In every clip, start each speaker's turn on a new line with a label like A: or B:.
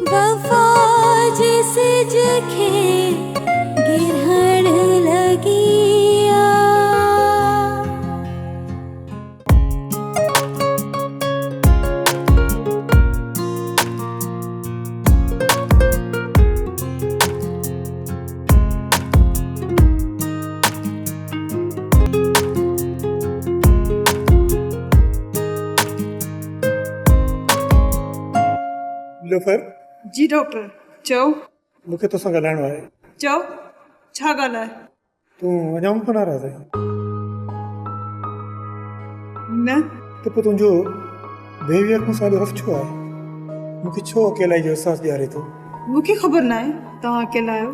A: वफा जैसे जखे गिरहण लगिया।
B: लोफर
C: जी डॉक्टर चओ।
B: मूंखे तोसां ॻाल्हाइणो आहे।
C: चओ छा ॻाल्हि आहे?
B: तूं अञा मूंखां नाराज़ आहीं?
C: न
B: त पोइ तुंहिंजो बिहेवियर मूं सां रफ छो आहे? मूंखे छो अकेलाई जो एहसासु ॾियारे थो?
C: मूंखे ख़बर न आहे तव्हां अकेला आहियो।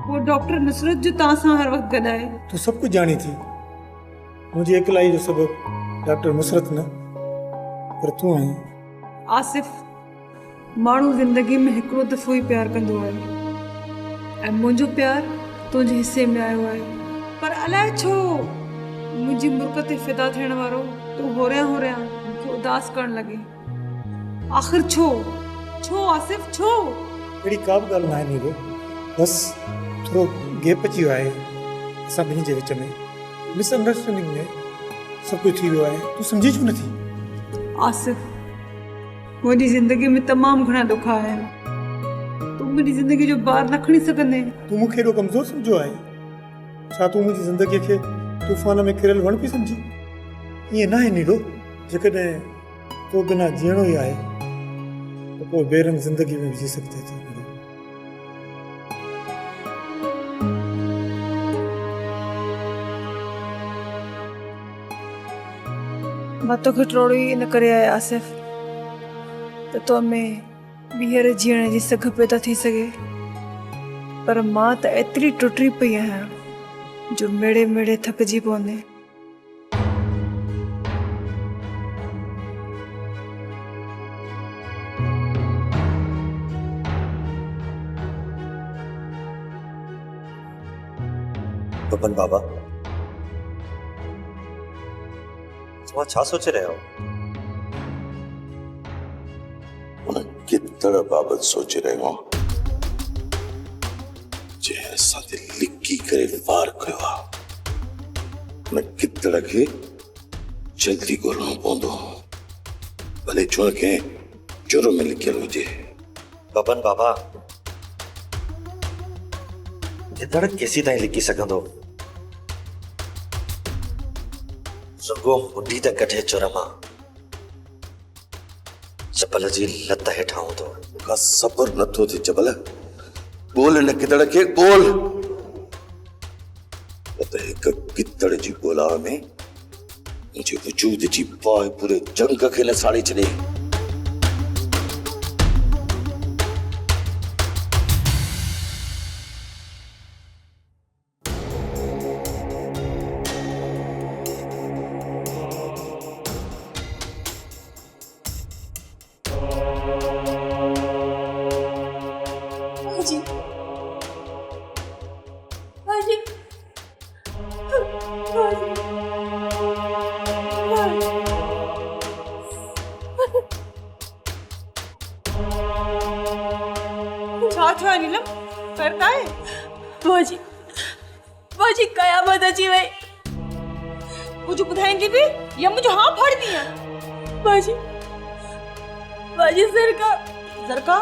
C: वो डॉक्टर नुसरत जो तव्हां सां हर वक़्तु गॾु आहे।
B: तूं सभु कुझु ॼाणी थी। मुंहिंजी अकेलाई जो सबबु डॉक्टर नुसरत न पर तूं आहीं।
C: आसिफ़, माण्हू ज़िंदगी में हिकिड़ो दफ़ो ई प्यारु कंदो आहे ऐं मुंहिंजो प्यारु तुंहिंजे हिसे में आयो आहे। पर अलाए छो मुंहिंजी मुल्क ते फ़िदा थियण वारो तूं होरियां मूंखे उदास करणु लॻे। आख़िर छो छो आसिफ़ छो?
B: अहिड़ी का बि ॻाल्हि न आहे नीरो, बसि थोरो गैप अची वियो आहे असां ॿिन्ही जे विच में। मिसअंडरस्टैंडिंग में सभु कुझु थी वियो आहे। तूं सम्झी छो नथी?
C: आसिफ़, मुंहिंजी ज़िंदगी में तमामु घणा ॾुख आहिनि। तूं मुंहिंजी ज़िंदगी जो बार न खणी सघंदे।
B: तूं मूंखे एॾो कमज़ोर सम्झो आहे छा? तूं मुंहिंजी ज़िंदगीअ खे तूफ़ान में किरियल वण पई सम्झी? ईअं न आहे नीरो। जेकॾहिं तो बिना जीअणो ई आहे त पोइ बेरंग ज़िंदगी में बि जी सघिजे थो।
C: मां तोखे टोड़ो ई इन करे आया आसिफ़ त तो में ॿीहर जीअण जी सघ पैदा थी सघे। पर मां त एतिरी टुटी पई आहियां जो मेड़े मेड़े थकिजी पवंदे।
D: बबन बाबा, तुम छा सोचे रहे हो?
E: कितड़ बाबत सोच रहे हो जैसा लिखी करे वार कयो आहे उन कितड़ के जल्दी ॻोल्हणो पवंदो, भले छो के जुर्म में लिखियल हुजे।
D: बबन बाबा, गिदड़ केसी ताईं लिखी सघंदो? रुगो मुंडी त कढे जुर्म जबल जी लत हेठां हूंदो।
E: का सब्र नथो थे जबल, बोल न कितड़ के बोल। त हिक कितड़ जी ॻोल्हा में मुझे वजूद जी पाए पूरे जंग खे न साड़ी छॾे।
A: बाजी, बाजी, बाजी,
C: छा थियो आहे नीलम? फ़र्क़ु आहे?
A: बाजी, बाजी क़यामत अची वई।
C: कुझु ॿुधाईंदी बि या मुंहिंजो हाँ फाड़ींदी?
A: बाजी, बाजी सरकार,
C: सरका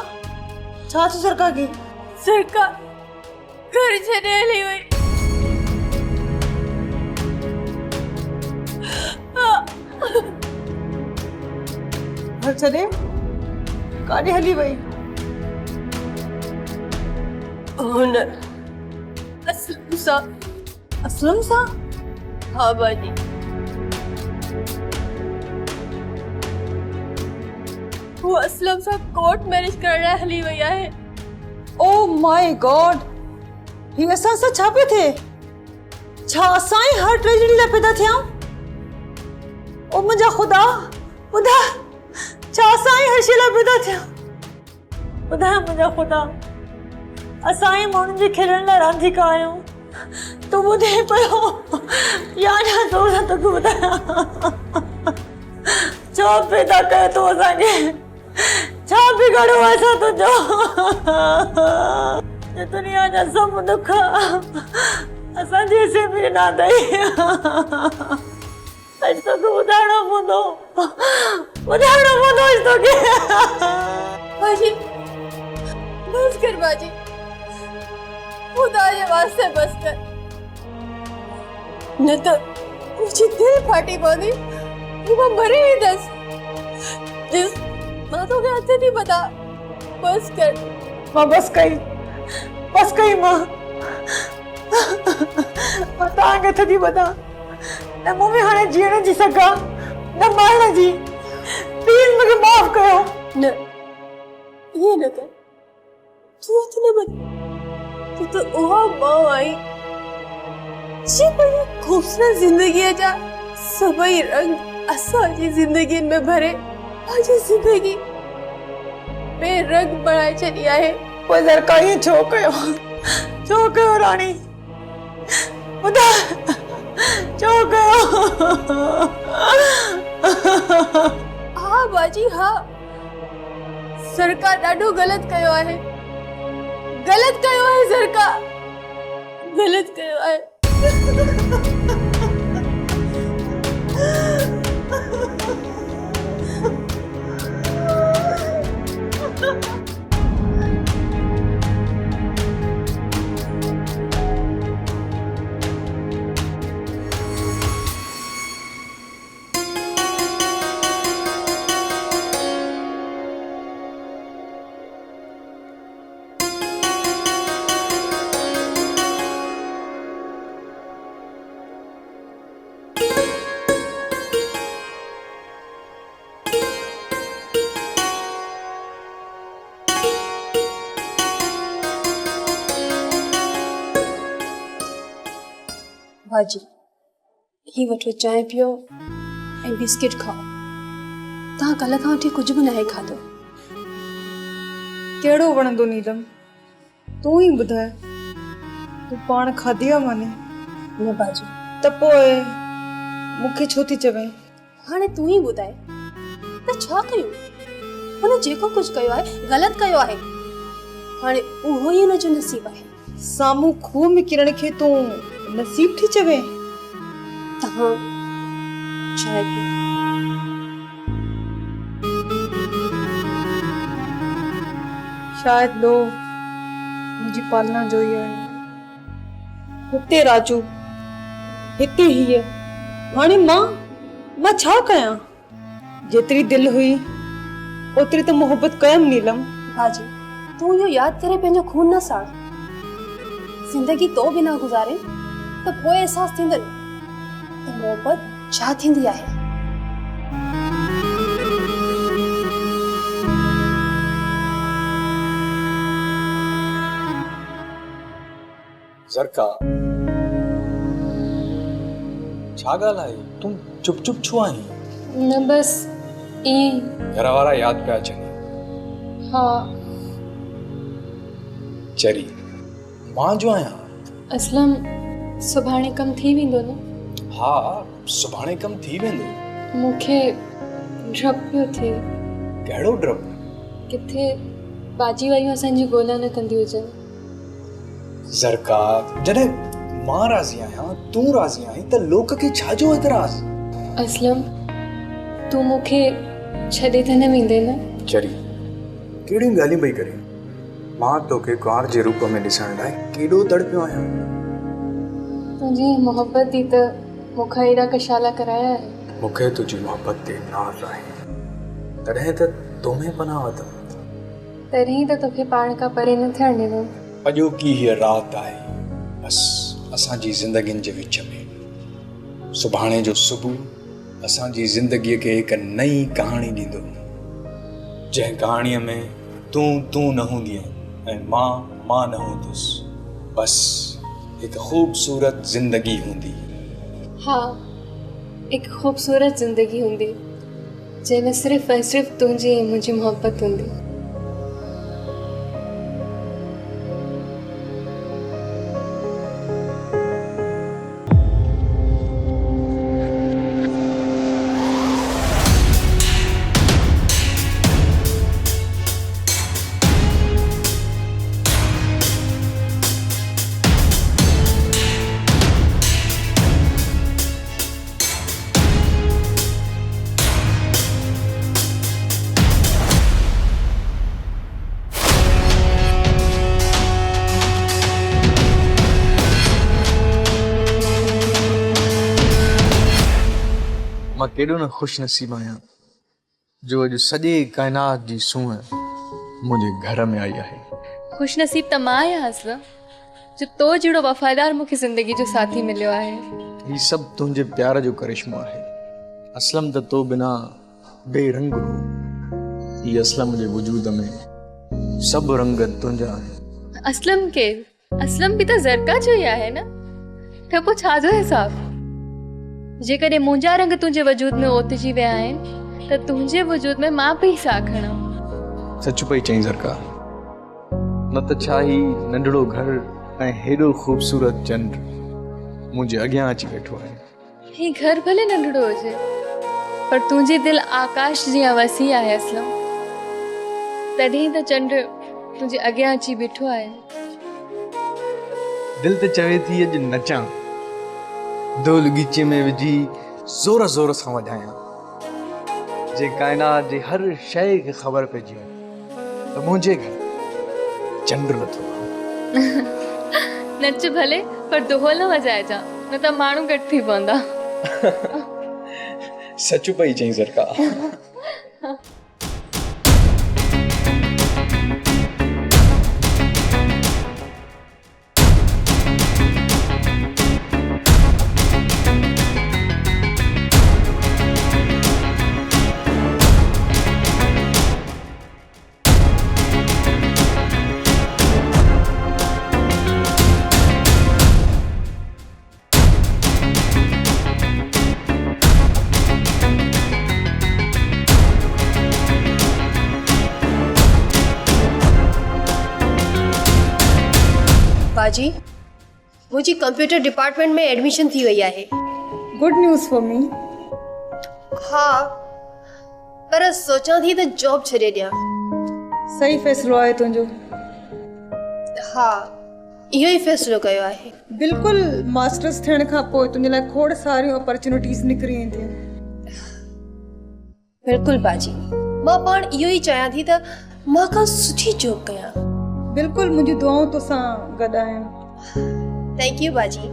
C: छा थियो? सरका खे
A: सरकार घर छॾे हली वई।
C: घर छॾे काॾे हली वई?
A: हुन असलम सां।
C: असलम सां?
A: हाँ बाजी, वो असलम सां कोर्ट मैरिज करण लाइ हली वई आहे।
C: ओ माय गॉड, ही असां सां छा पियो थिए? छा असां ई हर ट्रेजेडी लाइ पैदा थिया? ओ मुंहिंजा ख़ुदा, ॿुधा छा असां ई हर शइ लाइ पैदा थिया? ॿुधाए मुंहिंजा ख़ुदा, असां ई माण्हुनि जे खिलण लाइ रांदीका आहियूं। तूं ॿुधे पियो या न? तोखे ॿुधायां छो पैदा कयो तूं असांखे? छा बिगड़ो ऐसा तुझो ये दुनिया जा सब दुख असां जैसे भी ना दई आज तो ॿुधाइणो पवंदो इस तो के
A: बाजी बस कर बाजी, खुदा के वास्ते बस कर, न तो मुझे दिल फाटी पौधी वो मरे ही दस जिस माँ तो क्या नहीं बता, बस कर
C: माँ, बस कई माँ तांगे थी बता न मूं में हाणे जीअण जी सघां न मरण जी, प्लीज मूंखे माफ़ कयो।
A: न ये न कर, तू इतने बता, तू तो ओहा माँ आई जी बड़ी खूबसूरत जिंदगी है जा सभई रंग असा जी जिंदगी में भरे आजी जिंदगी बेरंग बढ़ाए चली आए।
C: पोइ दरका ही छो कयो राणी ॿुधा छो कयो।
A: हाँ बाजी हाँ, सरकार ॾाढो गलत कयो आहे, सरकार गलत कयो आहे। भाजी ही वठो चाय पियो ऐं बिस्किट खाओ, तव्हां कल्ह खां वठी कुझु बि नाहे खाधो।
C: केड़ो वणंदो नीलम, तू ही ॿुधाए, तू पाण खाधी आहे माने?
A: न बाजी
C: त पोइ मूंखे छो थी चवें?
A: हाणे तू ही ॿुधाए त छा कयूं? हुन जेको कुझु कयो आहे ग़लति कयो आहे, हाणे उहो ई हुनजो नसीब आहे।
C: साम्हूं खूह में किरण खे तूं नसीब थी चवे?
A: तव्हां चाय पियो।
C: शायद लो मुझी पालना जो ही है। हिते राजू, हिते ही है। हाणे मां छा कयां? जेतरी दिल हुई ओतरी तो मोहब्बत कयम नीलम।
A: बाजी तू यो याद करे पंहिंजो खून न साड़, जिंदगी तो बिना गुजारे तो पोइ एहसास थींदो त मोहब्बत छा थींदी आहे।
F: सरका छा ॻाल्हि आहे? तूं चुप छो आहीं?
G: न बस ई
F: घर वारा याद पिया अचनि।
G: हाँ
F: चरी मां जो आहियां।
G: असलम सुभाणे कम थी वेंदो न?
F: हा सुभाणे कम थी वेंदो।
G: मूंखे डप पियो थिए।
F: कहिड़ो डप?
G: किथे बाजी वारियूं असांजी ॻोल्हा न कंदी हुजनि।
F: ज़रका जॾहिं मां राज़ी आहियां, तूं राज़ी आहीं त लोक खे छा जो एतराज़?
G: असलम तूं मूंखे छॾे त न वेंदे न?
F: चरी कहिड़ियूं ॻाल्हियूं पई करे? मां तोखे कुंवार जे रूप में ॾिसण लाइ केॾो तड़पियो आहियां।
G: तुंहिंजी मोहब्बत थी त मूंखां एॾा कशाला कराया आहे।
F: मूंखे तुंहिंजी मोहब्बत ते नाज़ आहे, तॾहिं त तो में पनाह वरितमि।
G: तॾहिं त तोखे पाण खां परे न थियण ॾिनो।
F: अॼोकी हीअ राति आहे बसि असांजी ज़िंदगियुनि जे विच में। सुभाणे जो सुबुह असांजी ज़िंदगीअ खे हिकु नई कहाणी ॾींदो, जंहिं कहाणीअ में तूं न हूंदी ऐं मां न हूंदुसि। बसि हिकु ख़ूबसूरत ज़िंदगी हूंदी।
G: हाँ हिकु ख़ूबसूरत ज़िंदगी हूंदी जंहिंमें सिर्फ़ ऐं सिर्फ़ तुंहिंजी ऐं मुंहिंजी मोहब्बत हूंदी।
F: मां केॾो न ख़ुशि नसीब आहियां जो अॼु सॼे काइनात जी सूंहं मुंहिंजे घर में आई आहे।
G: खुश नसीब त मां आहियां असलम, जो तो जहिड़ो वफ़ादार मूंखे ज़िंदगी जो साथी मिलियो आहे।
F: ही सभु तुंहिंजे प्यार जो करिश्मो आहे। असलम त तो बिना बेरंग हो। ही असलम जे वजूद में सभु रंग तुंहिंजा आहिनि।
G: असलम केरु? असलम बि त ज़रका जो ई आहे न। त पोइ छा जो हिसाब? जेकॾहिं मुंहिंजा रंग तुंहिंजे वजूद में ओतिजी विया आहिनि त तुंहिंजे वजूद में मां पई साह खणां।
F: सच पई चई ज़रका, न त छा ही नंढड़ो घर ऐं हेॾो ख़ूबसूरत चंड मुंहिंजे अॻियां अची वेठो आहे।
G: ही घर भले नंढड़ो हुजे पर तुंहिंजी दिलि आकाश जीअं वसी आहे असलम, तॾहिं त चंड तुंहिंजे अॻियां अची बीठो आहे।
F: दिल त चवे थी अॼु नचां, दोल गीचे में विझी ज़ोर ज़ोर सां वॼायां, जे काइनात जे हर शइ खे ख़बर पइजी वञे त मुंहिंजे घर चंड नथो।
G: नच भले पर दोहो न वॼाइजां, न त माण्हू घटि थी पवंदा।
F: सच पई चई ज़रका।
A: बाजी, मुझी कंप्यूटर डिपार्टमेंट में एडमिशन थी वई आहे।
C: Good news for me.
A: हाँ, पर सोचां थी त जॉब छॾे ॾियां।
C: सही फ़ैसिलो आहे तुंहिंजो।
A: हाँ, इहो ई फ़ैसिलो कयो आहे।
C: बिल्कुलु मास्टर्स थियण खां पोइ तुंहिंजे लाइ खोड़ सारियूं अपॉर्चुनिटीज़ निकिरी ईंदियूं।
A: बिल्कुलु बाजी, मां पाण इहो ई चाहियां थी त मां का सुठी जॉब कयां।
C: बिल्कुलु मुंहिंजी दुआऊं तोसां गॾु आहिनि।
A: थैंक यू बाजी।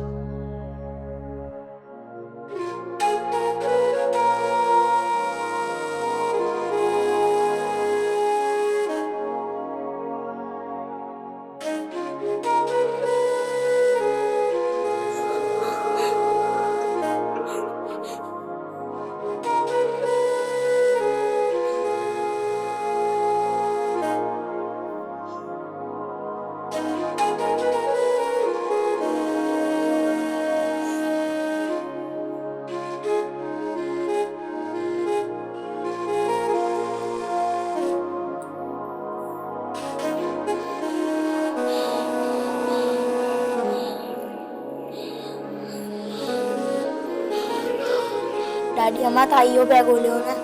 H: ॾाढी अम्मा था इहो पिया ॻोल्हियो न।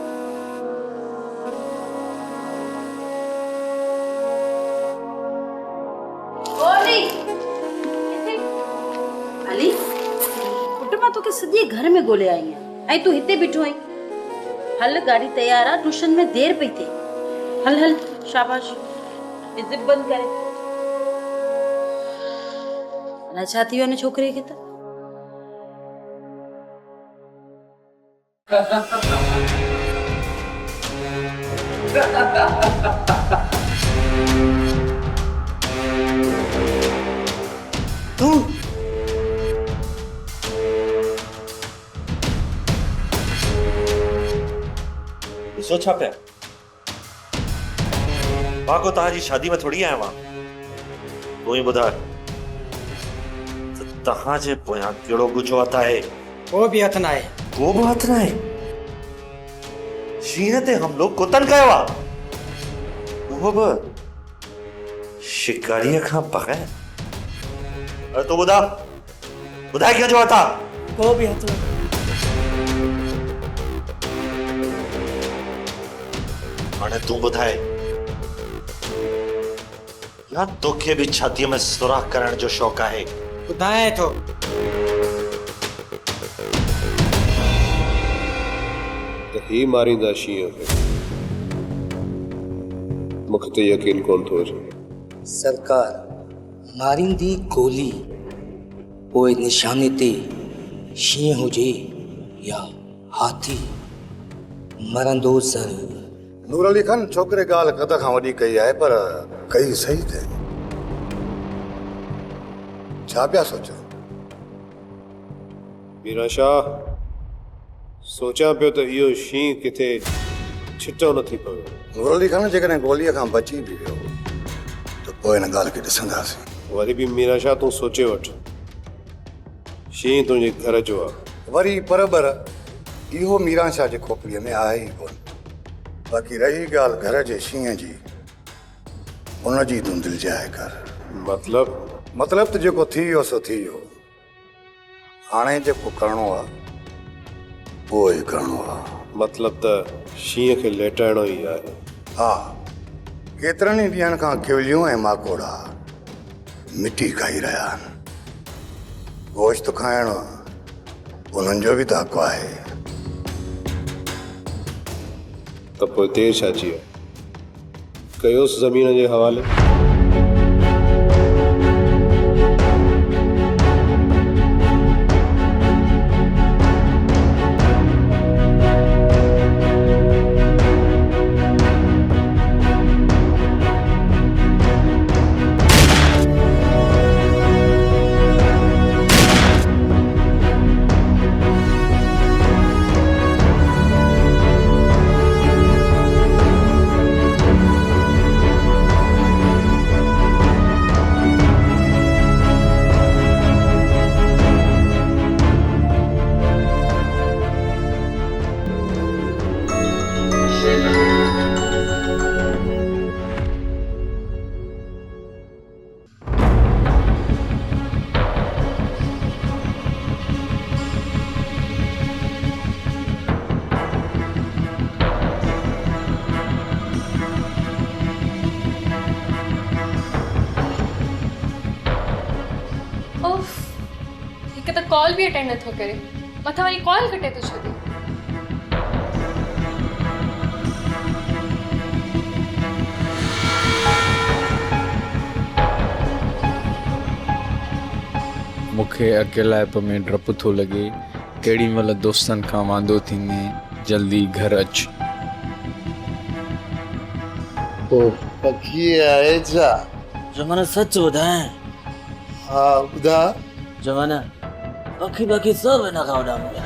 I: अली पुट मां तोखे सॼे घर में ॻोल्हे आई आहियां ऐं तूं हिते बीठो आहीं। हल गाड़ी तयार आहे, ट्यूशन में देर पई थिए। हल हल शाबाश, इज़त बंदि करे। अलाए छा थी वियो न छोकिरे खे त।
D: ॾिसो छा पिया, मां को तव्हांजी शादी में थोड़ी आयो आहियां। तूं ई ॿुधाए त तव्हांजे पोयां कहिड़ो गुछो हथ आहे?
J: को बि हथ न आहे।
D: को बि हथ न आहे? शींहं ते हमलो कुतनि कयो आहे, उहो बि शिकारीअ खां बग़ैर। अरे तूं ॿुधाए कंहिंजो हथ आहे?
J: को बि हथ न।
D: हाणे तूं ॿुधाए, या तोखे बि छातीअ में सुराख करण जो शौक़ु आहे?
J: ॿुधाए थो।
K: त ही मारींदा शींहं खे, मूंखे त यकीन कोन थो अचे।
J: सरकार मारींदी गोली, पोइ निशाने ते शींहं हुजे या हाथी मरंदो सर।
E: नूर अली खान छोकरे ॻाल्हि कद खां वॾी कई आहे पर कई सही थे। छा पिया सोचो?
K: मीरा शाह, सोचां पियो त इहो शींहुं किथे छिटो न थी पवे।
E: नूर अली खान जेकॾहिं गोलीअ खां बची बि वियो त पोइ हिन ॻाल्हि खे ॾिसंदासीं।
K: वरी बि मीरा शाह तूं सोचे वठ, शींहुं तुंहिंजे घर जो आहे।
E: वरी बराबर इहो मीरा शाह जे खोपड़ीअ में आहे ई कोन। बाक़ी रही ॻाल्हि घर जे शींहं जी, उनजी तूं दिलि जाए कर। मतलब त जेको थी वियो सो थी वियो। हाणे जेको करिणो आहे उहो ई करिणो आहे।
K: मतलब त शींहं खे लेटाइणो ई आहे।
E: हा, केतिरनि ई ॾींहंनि खां किवलियूं ऐं माकोड़ा मिटी खाई रहिया आहिनि। गोश्त खाइणु उन्हनि जो बि त हक़ आहे।
K: त पोइ देरि छा जी आहे, कयोसि ज़मीन जे हवाले।
G: कॉल भी अटेंड नथो करे, मथा वरी कॉल कटे तो छॾे।
F: मूंखे अकेलाइप में डपु थो लॻे। केॾी महिल दोस्तनि खां वांदो थींदे जल्दी घर अच।
E: ओ पकी आहे छा?
J: जमाना सच ॿुधाए।
E: हा ॿुधा।
J: जमाना पखी सब हिन खां वॾा मिलिया।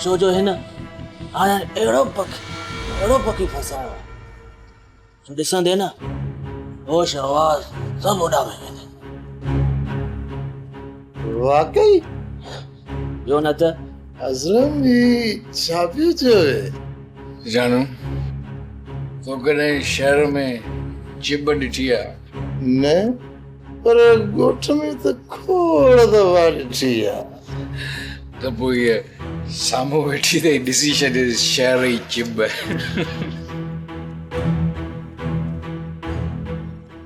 J: छो जो हिन हाणे अहिड़ो पखी फसायो जो ॾिसंदे न होश आवाज़ सब वॾा में वेंदे।
E: वाकई?
J: ॿियो न त
E: असलम जी छा पियो चवे?
F: जानू, तो कॾहिं शहर में चिब ॾिठी आहे?
E: न, पर ॻोठ में त खोड़ दफ़ा ॾिठी आहे।
F: त पोइ इहे साम्हूं वेठी त ॾिसी छॾे शहर जी चिब।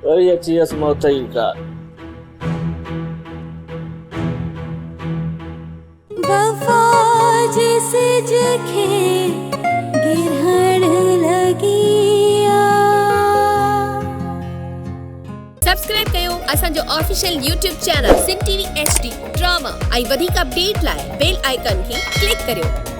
J: वरी अची वियसि मौत ई का।
A: वफा जैसे जखे गिरहण लगिया।
L: सब्सक्राइब कयो असांजो official YouTube channel Sindh TV HD drama ऐं वधीक अपडेट लाइ बेल आइकन खे क्लिक करियो।